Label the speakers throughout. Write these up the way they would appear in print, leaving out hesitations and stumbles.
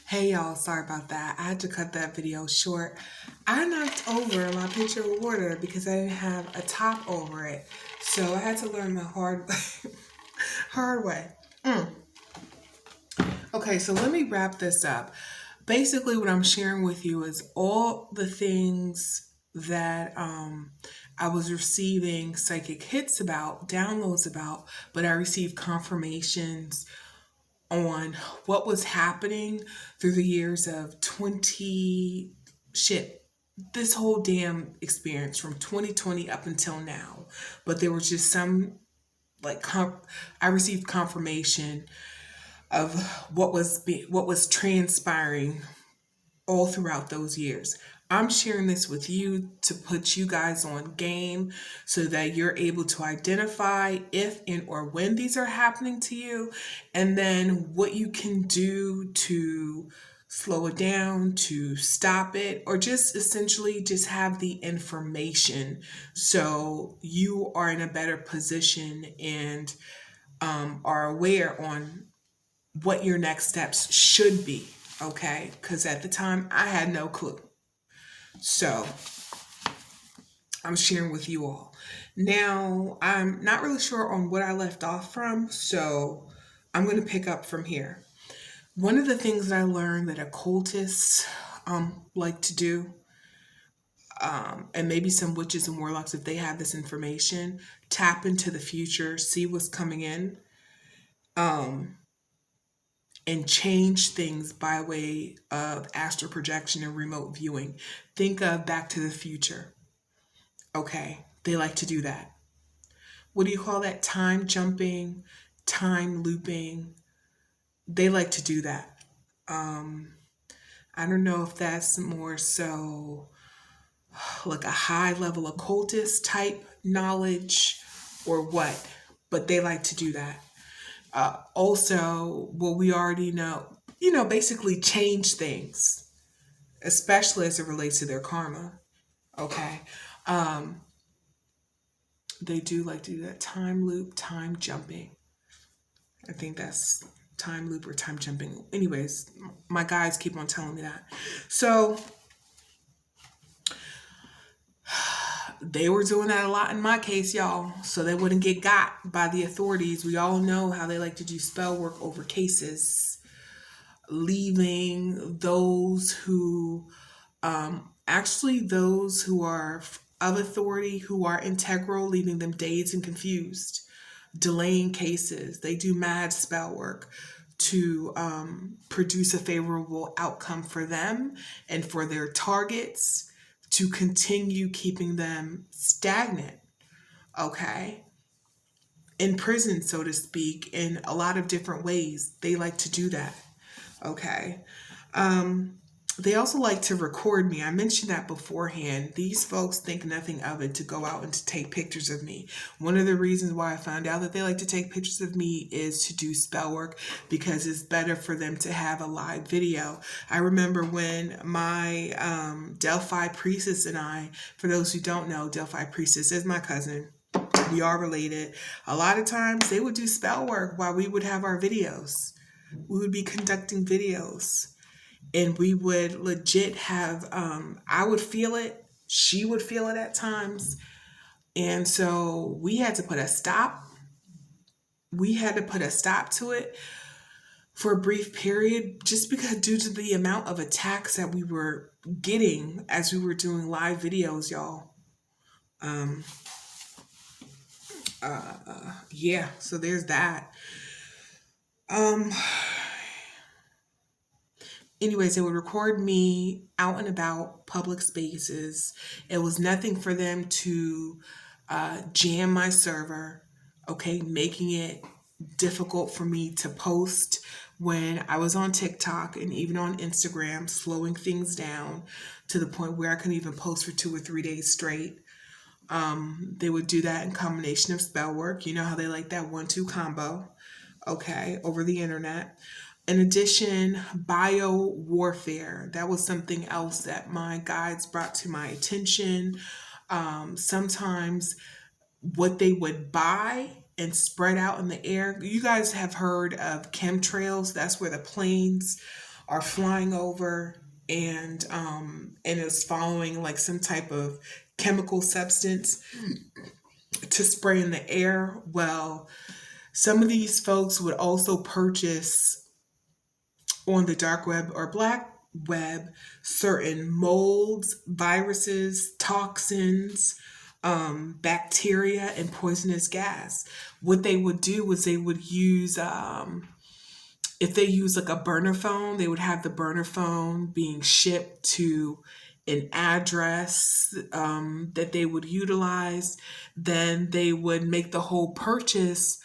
Speaker 1: Hey y'all, sorry about that. I had to cut that video short. I knocked over my pitcher of water because I didn't have a top over it. So I had to learn the hard way. Hard way. Mm. Okay, so let me wrap this up. Basically, what I'm sharing with you is all the things that I was receiving psychic hits about, downloads about, but I received confirmations on what was happening through the years of 20 shit this whole damn experience from 2020 up until now. But there was just some like I received confirmation of what was transpiring all throughout those years. I'm sharing this with you to put you guys on game so that you're able to identify if and or when these are happening to you, and then what you can do to slow it down, to stop it, or just essentially just have the information so you are in a better position and are aware on what your next steps should be. Okay, because at the time I had no clue. So I'm sharing with you all. Now, I'm not really sure on what I left off from, so I'm going to pick up from here. One of the things that I learned that occultists like to do, and maybe some witches and warlocks, if they have this information, tap into the future, see what's coming in, um, and change things by way of astral projection and remote viewing. Think of Back to the Future. Okay, they like to do that. What do you call that? Time jumping, time looping. They like to do that. Um, I don't know if that's more so like a high level occultist type knowledge or what, but they like to do that. Also, what we already know, basically change things, especially as it relates to their karma. Okay. Um, they do like to do that time loop, time jumping. I think that's time loop or time jumping. Anyways, my guys keep on telling me that. So they were doing that a lot in my case, y'all, so they wouldn't get got by the authorities. We all know how they like to do spell work over cases, leaving those who, actually, those who are of authority, who are integral, leaving them dazed and confused, delaying cases. They do mad spell work to produce a favorable outcome for them and for their targets to continue keeping them stagnant, okay? In prison, so to speak, in a lot of different ways. They like to do that, okay? Um, they also like to record me. I mentioned that beforehand. These folks think nothing of it to go out and to take pictures of me. One of the reasons why I found out that they like to take pictures of me is to do spell work because it's better for them to have a live video. I remember when my Delphi priestess and I, for those who don't know, Delphi priestess is my cousin. We are related. A lot of times they would do spell work while we would have our videos. We would be conducting videos and we would legit have I would feel it, she would feel it at times, and so we had to put a stop to it for a brief period, just because due to the amount of attacks that we were getting as we were doing live videos, y'all. um yeah, so there's that. um Anyways, they would record me out and about public spaces. It was nothing for them to jam my server, okay, making it difficult for me to post when I was on TikTok and even on Instagram, slowing things down to the point where I couldn't even post for 2 or 3 days straight. They would do that in combination of spell work. You know how they like that 1-2 combo, okay, over the internet. In addition, bio warfare. That was something else that my guides brought to my attention. Sometimes what they would buy and spread out in the air. You guys have heard of chemtrails. That's where the planes are flying over and is following like some type of chemical substance to spray in the air. Well, some of these folks would also purchase on the dark web or black web certain molds, viruses, toxins, bacteria, and poisonous gas. What they would do was they would use, if they use like a burner phone, they would have the burner phone being shipped to an address that they would utilize. Then they would make the whole purchase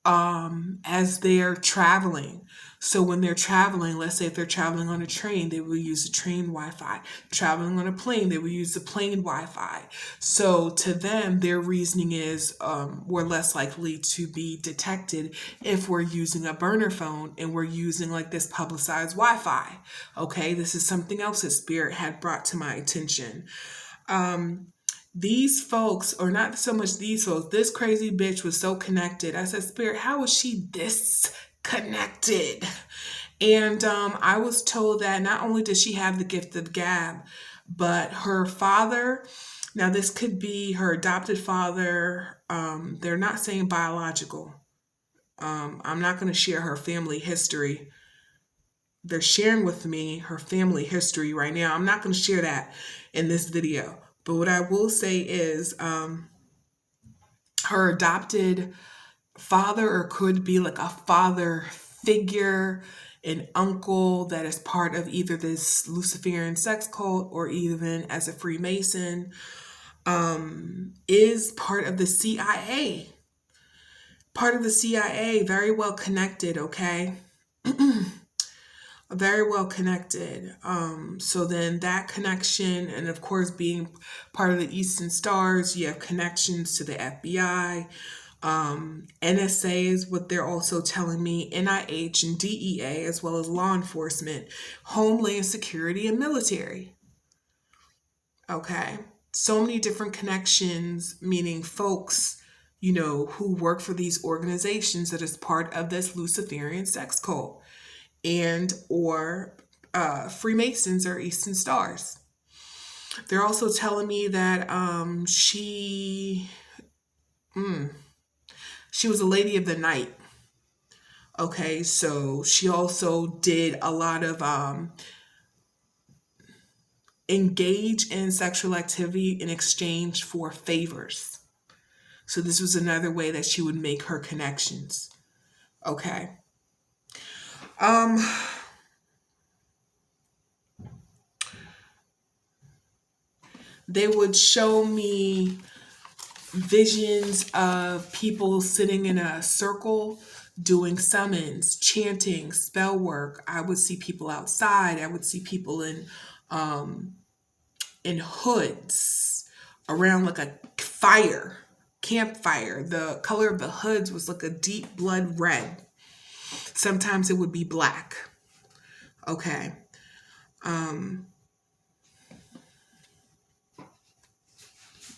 Speaker 1: as they're traveling. So when they're traveling, let's say if they're traveling on a train, they will use the train Wi-Fi. Traveling on a plane, they will use the plane Wi-Fi. So to them, their reasoning is we're less likely to be detected if we're using a burner phone and we're using like this publicized Wi-Fi. Okay, this is something else that Spirit had brought to my attention. These folks, or not so much these folks, this crazy bitch was so connected. I said, Spirit, how was she this connected? And I was told that not only does she have the gift of gab, but her father, now this could be her adopted father, they're not saying biological. I'm not going to share her family history. They're sharing with me her family history right now. I'm not going to share that in this video. But what I will say is her adopted father, or could be like a father figure, an uncle that is part of either this Luciferian sex cult or even as a Freemason, is part of the CIA. Part of the CIA, very well connected, okay? Very well connected. So then that connection, and of course being part of the Eastern Stars, you have connections to the FBI, NSA is what they're also telling me, NIH and DEA, as well as law enforcement, Homeland Security, and military. Okay, so many different connections, meaning folks, you know, who work for these organizations that is part of this Luciferian sex cult, and or Freemasons or Eastern Stars. They're also telling me that she was a lady of the night. Okay, so she also did a lot of engage in sexual activity in exchange for favors. So this was another way that she would make her connections. Okay. They would show me visions of people sitting in a circle doing summons, chanting, spell work. I would see people outside. I would see people in hoods around like a campfire. The color of the hoods was like a deep blood red. Sometimes it would be black. Okay.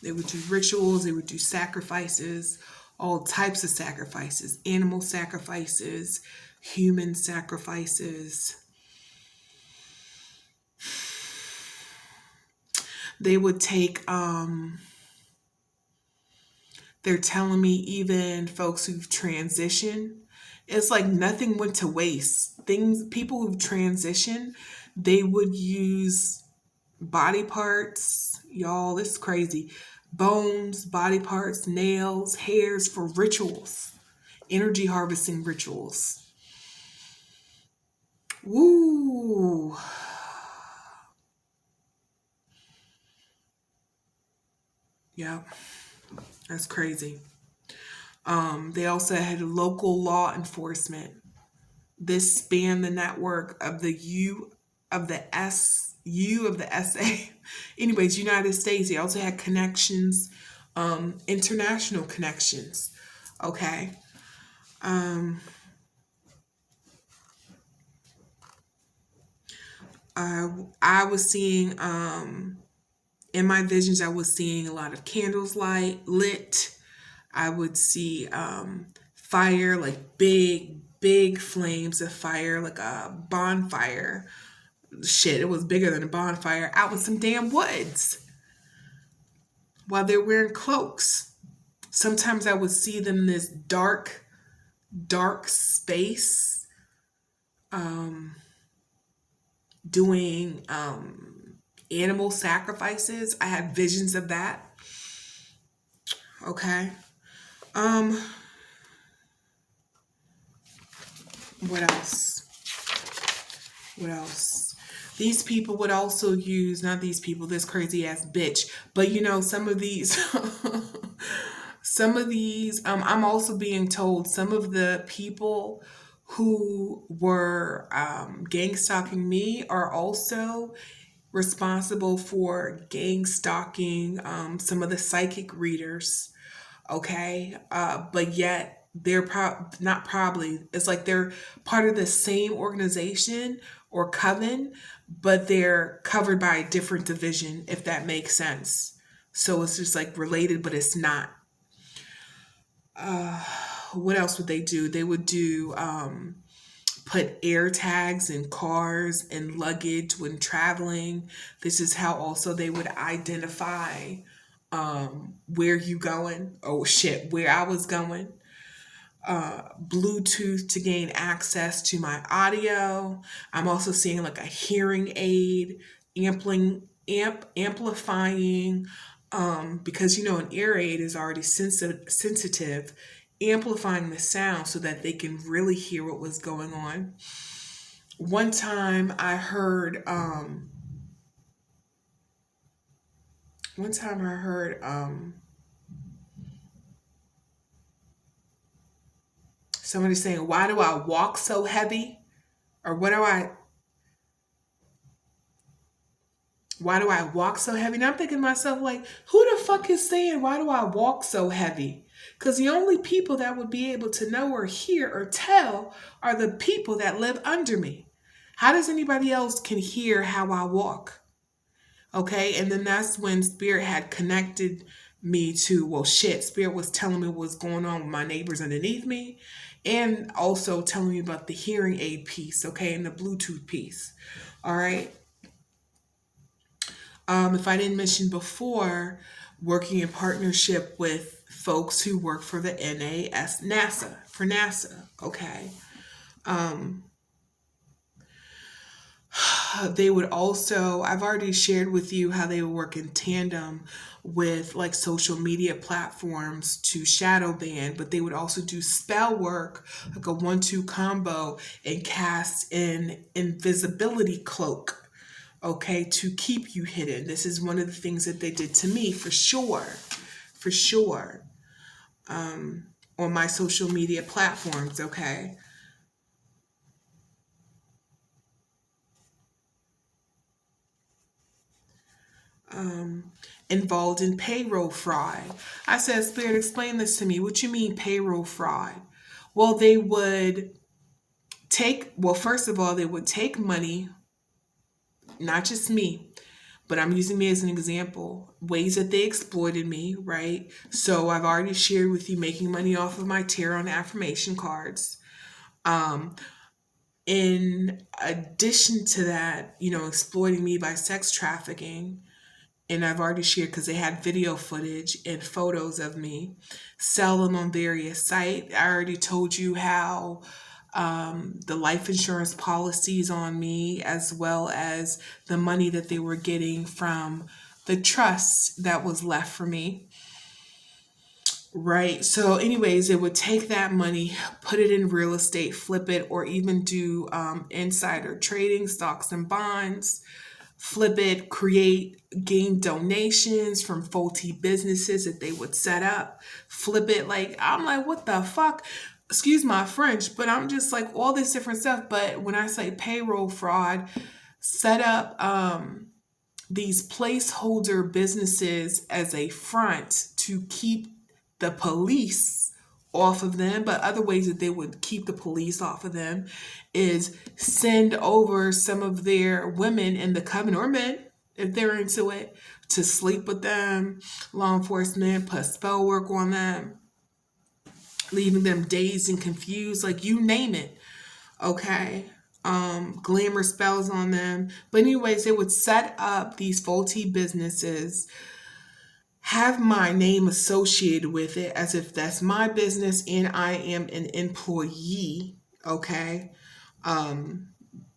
Speaker 1: They would do rituals, they would do sacrifices, all types of sacrifices, animal sacrifices, human sacrifices. They would take, they're telling me even folks who've transitioned, it's like nothing went to waste. People who've transitioned, they would use body parts, y'all, this is crazy. Bones, body parts, nails, hairs for rituals, energy harvesting rituals. Woo. Yeah, that's crazy. They also had local law enforcement. This spanned the network of the U of the SA. Anyways, United States. They also had connections, international connections. Okay. I was seeing in my visions, I was seeing a lot of candles lit. I would see fire, like big big flames of fire, like a bonfire. Shit, it was bigger than a bonfire out in some damn woods while they're wearing cloaks. Sometimes I would see them in this dark space, um, doing animal sacrifices. I had visions of that. Okay. Um, what else? What else? These people would also use, not these people, this crazy ass bitch, but some of these, some of these, I'm also being told some of the people who were gang stalking me are also responsible for gang stalking some of the psychic readers. Okay, but yet they're not probably, it's like they're part of the same organization or coven, but they're covered by a different division, if that makes sense. So it's just like related, but it's not. What else would they do? They would do put air tags in cars and luggage when traveling. This is how also they would identify where you going. Oh shit, where I was going. Bluetooth to gain access to my audio. I'm also seeing like a hearing aid, amplifying, because an ear aid is already sensitive, amplifying the sound so that they can really hear what was going on. One time I heard, one time I heard, somebody saying, "Why do I walk so heavy?" Or why do I walk so heavy? And I'm thinking to myself, like, who the fuck is saying, why do I walk so heavy? Because the only people that would be able to know or hear or tell are the people that live under me. How does anybody else can hear how I walk? Okay, and then that's when Spirit had connected me to, well, shit, Spirit was telling me what's going on with my neighbors underneath me, and also telling me about the hearing aid piece, okay, and the Bluetooth piece. All right. If I didn't mention before, working in partnership with folks who work for the NASA, okay. Um, they would also, I've already shared with you how they would work in tandem with like social media platforms to shadow ban, but they would also do spell work, like a 1-2 combo, and cast an invisibility cloak, okay, to keep you hidden. This is one of the things that they did to me for sure, for sure, on my social media platforms, okay. Involved in payroll fraud. I said, Spirit, explain this to me. What you mean payroll fraud? Well, they would well, first of all, they would take money, not just me, but I'm using me as an example, ways that they exploited me, right? So I've already shared with you making money off of my tarot and affirmation cards. Um, in addition to that, exploiting me by sex trafficking, and I've already shared because they had video footage and photos of me, sell them on various sites. I already told you how the life insurance policies on me, as well as the money that they were getting from the trust that was left for me. Right. So, anyways, it would take that money, put it in real estate, flip it, or even do insider trading, stocks and bonds, flip it, gain donations from faulty businesses that they would set up, flip it. Like, I'm like, what the fuck? Excuse my French, but I'm just like all this different stuff. But when I say payroll fraud, set up these placeholder businesses as a front to keep the police off of them. But other ways that they would keep the police off of them is send over some of their women in the coven, or men if they're into it, to sleep with them. Law enforcement put spell work on them. leaving them dazed and confused, like you name it. Okay. Glamour spells on them. But anyways, they would set up these faulty businesses, have my name associated with it as if that's my business and I am an employee. Okay. Um,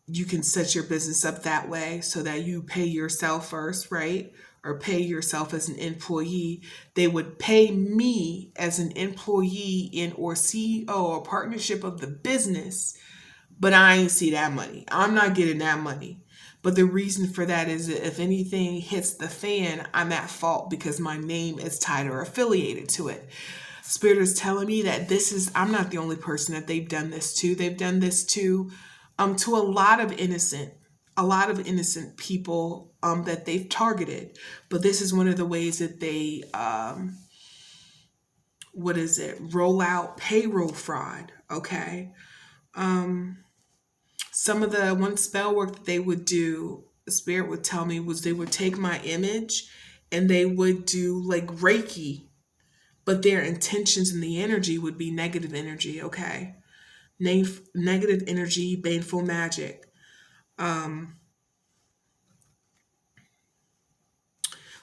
Speaker 1: you can set your business up that way so that you pay yourself first, right? Or pay yourself as an employee. They would pay me as an employee in or CEO or partnership of the business, but I ain't see that money. I'm not getting that money. But the reason for that is that if anything hits the fan, I'm at fault because my name is tied or affiliated to it. Spirit is telling me that I'm not the only person that they've done this to. They've done this to a lot of innocent people that they've targeted. But this is one of the ways that they roll out payroll fraud. Okay. Some of the one spell work that they would do, the spirit would tell me, was they would take my image and they would do like Reiki, but their intentions and the energy would be negative energy. Okay. Negative energy, baneful magic.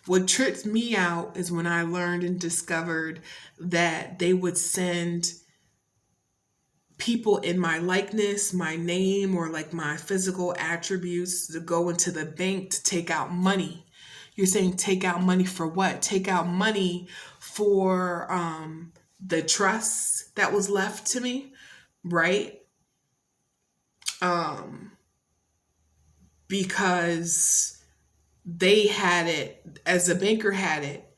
Speaker 1: What tripped me out is when I learned and discovered that they would send people in my likeness, my name, or like my physical attributes to go into the bank to take out money. You're saying take out money for what? Take out money for the trust that was left to me, right? Because they had it, as the banker had it,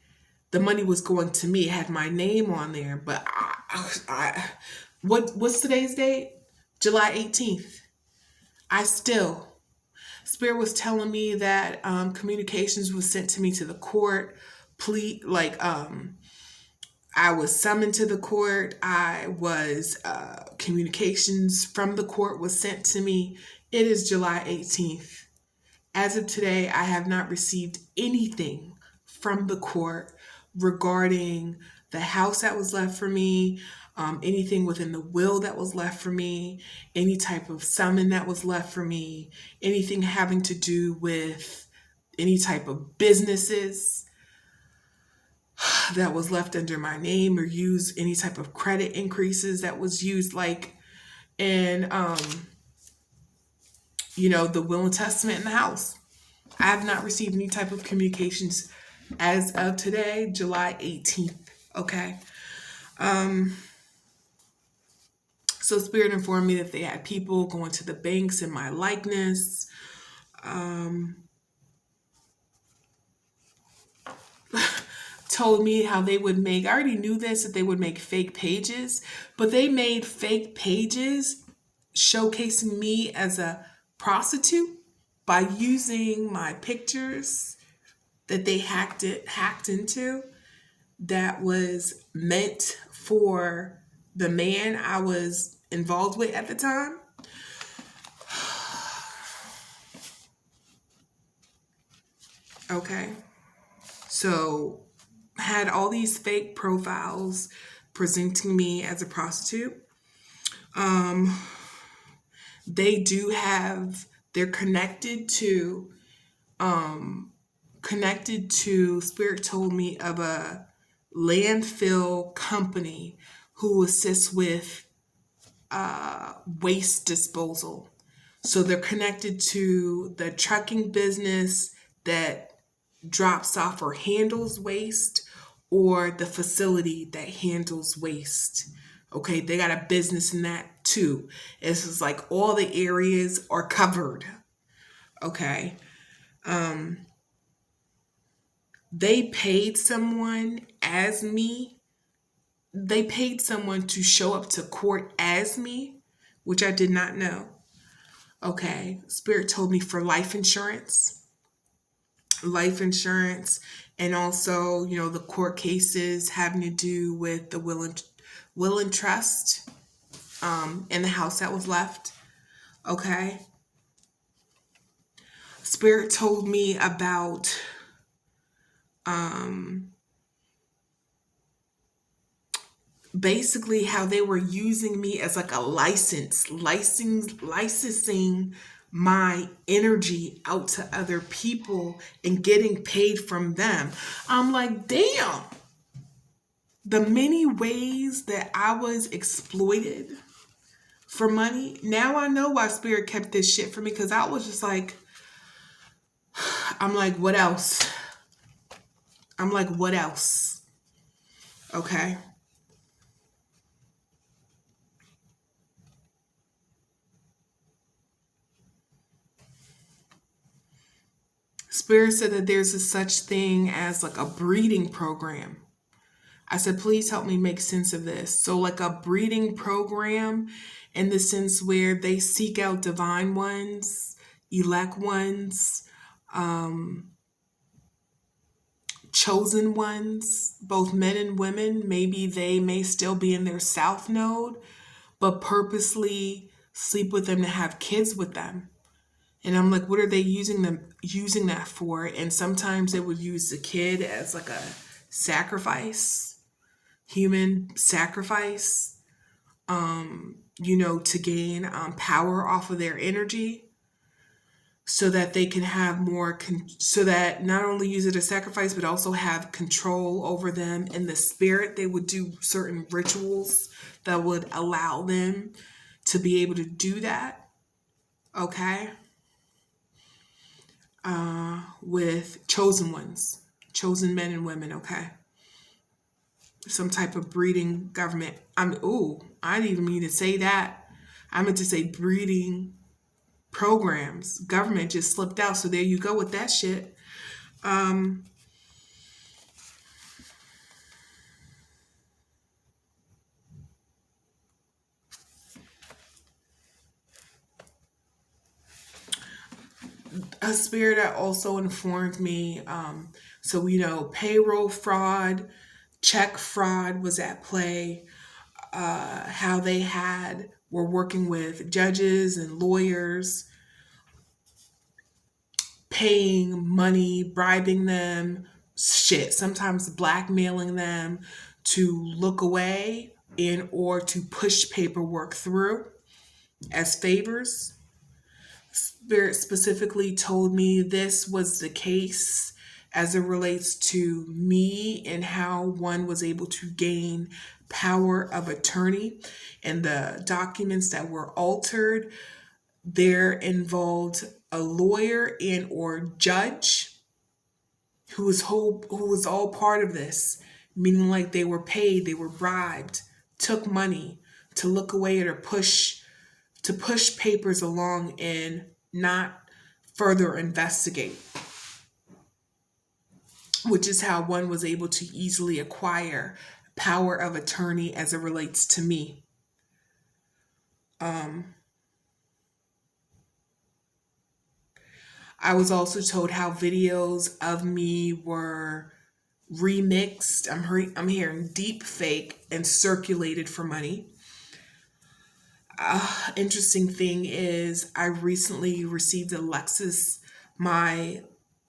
Speaker 1: the money was going to me. It had my name on there, but what's today's date? July 18th. I still, Spirit was telling me that communications was sent to me to the court. I was summoned to the court. I was communications from the court was sent to me. It is July 18th. As of today, I have not received anything from the court regarding the house that was left for me, anything within the will that was left for me, any type of summon that was left for me, anything having to do with any type of businesses that was left under my name, or use any type of credit increases that was used, and the will and testament in the house. I have not received any type of communications as of today, July 18th. Okay. So Spirit informed me that they had people going to the banks in my likeness. Told me how they would make, I already knew this, that they would make fake pages, but they made fake pages showcasing me as a prostitute by using my pictures that they hacked into, that was meant for the man I was involved with at the time. Okay. So had all these fake profiles presenting me as a prostitute. They're connected to, Spirit told me of a landfill company who assists with waste disposal. So they're connected to the trucking business that drops off or handles waste, or the facility that handles waste. Okay, they got a business in that too. It's just like all the areas are covered. Okay. They paid someone as me. They paid someone to show up to court as me, which I did not know. Okay. Spirit told me for life insurance, and also, the court cases having to do with the will and trust in the house that was left. Okay. Spirit told me about basically how they were using me as like a licensing my energy out to other people and getting paid from them. I'm like, damn, the many ways that I was exploited for money. Now I know why Spirit kept this shit for me, because I was just like, I'm like, what else? I'm like, what else? Okay. Spirit said that there's a such thing as like a breeding program. I said, please help me make sense of this. So, like a breeding program in the sense where they seek out divine ones, elect ones, um, chosen ones, both men and women. Maybe they may still be in their south node, but purposely sleep with them to have kids with them. And I'm like, what are they using that for? And sometimes they would use the kid as like a sacrifice, human sacrifice, to gain power off of their energy, so that they can have more, so that not only use it as sacrifice, but also have control over them in the spirit. They would do certain rituals that would allow them to be able to do that. Okay. With chosen ones, chosen men and women. Okay. Some type of breeding government. I didn't even mean to say that. I meant to say breeding programs. Government just slipped out. So there you go with that shit. A spirit that also informed me. So payroll fraud, check fraud was at play. How they were working with judges and lawyers, paying money, bribing them, sometimes blackmailing them to look away and or to push paperwork through as favors. Spirit specifically told me this was the case as it relates to me and how one was able to gain power of attorney, and the documents that were altered there involved a lawyer and or judge who was all part of this, meaning like they were paid, they were bribed, took money to look away at or push papers along and not further investigate, which is how one was able to easily acquire power of attorney as it relates to me. I was also told how videos of me were remixed. I'm hearing deep fake and circulated for money. Interesting thing is I recently received my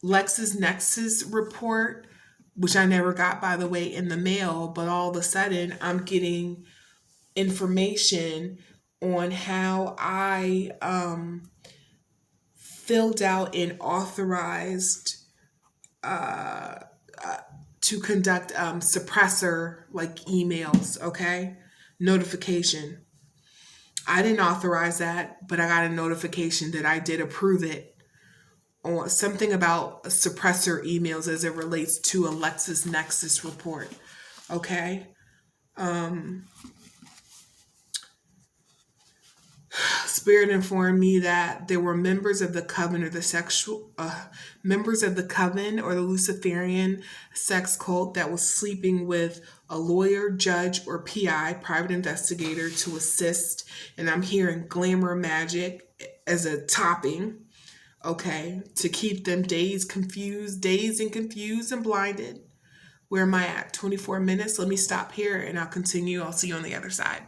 Speaker 1: LexisNexis report, which I never got, by the way, in the mail, but all of a sudden I'm getting information on how I filled out and authorized to conduct suppressor like emails, okay? Notification. I didn't authorize that, but I got a notification that I did approve it, or something about suppressor emails as it relates to a LexisNexis report. Okay. Spirit informed me that there were members of the coven or members of the coven or the Luciferian sex cult that was sleeping with a lawyer, judge, or PI, private investigator, to assist. And I'm hearing glamour magic as a topping, okay, to keep them dazed and confused and blinded. Where am I at? 24 minutes. Let me stop here and I'll continue. I'll see you on the other side.